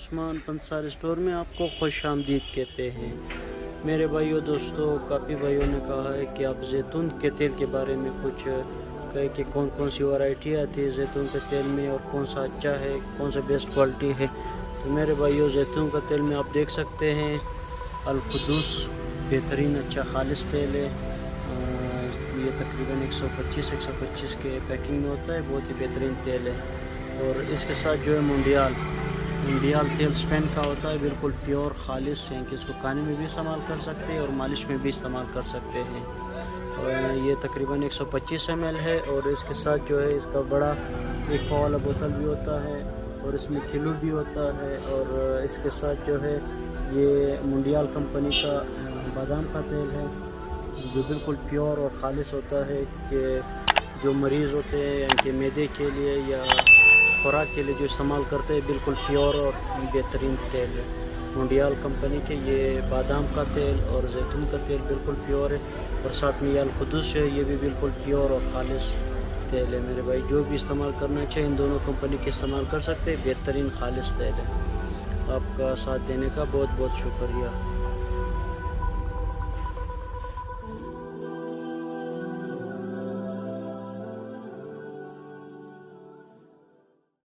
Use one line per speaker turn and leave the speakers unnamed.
عثمان پنسار store میں آپ کو خوش آمدید کہتے ہیں۔ میرے بھائیوں دوستوں، کافی بھائیوں نے کہا ہے کہ آپ زیتون کے تیل کے بارے میں کچھ کہے کہ کون کون سی ورائٹی آتی ہے زیتون کے تیل میں اور کون سا اچھا ہے، کون سا بیسٹ کوالٹی ہے۔ تو میرے بھائیوں، زیتون کا تیل میں آپ دیکھ سکتے ہیں القدوس بہترین اچھا خالص تیل ہے۔ یہ تقریباً 125 کے پیکنگ میں ہوتا ہے، بہت ہی بہترین تیل ہے۔ اور اس کے ساتھ جو ہے منڈیال تیل اسپین کا ہوتا ہے، بالکل پیور خالص، یعنی کہ اس کو کھانے میں بھی استعمال کر سکتے ہیں اور مالش میں بھی استعمال کر سکتے ہیں۔ اور یہ تقریباً 125 ml ہے، اور اس کے ساتھ جو ہے اس کا بڑا ایک والا بوتل بھی ہوتا ہے اور اس میں کلو بھی ہوتا ہے۔ اور اس کے ساتھ جو ہے یہ منڈیال کمپنی کا بادام کا تیل ہے جو بالکل پیور اور خالص ہوتا ہے، کہ جو مریض ہوتے ہیں یعنی کہ معدے کے لیے یا خوراک کے لیے جو استعمال کرتے ہیں، بالکل پیور اور بہترین تیل ہے منڈیال کمپنی کے۔ یہ بادام کا تیل اور زیتون کا تیل بالکل پیور ہے، اور ساتھ میں یہ القدس ہے، یہ بھی بالکل پیور اور خالص تیل ہے۔ میرے بھائی، جو بھی استعمال کرنا چاہے ان دونوں کمپنی کے استعمال کر سکتے ہیں، بہترین خالص تیل ہے۔ آپ کا ساتھ دینے کا بہت بہت شکریہ۔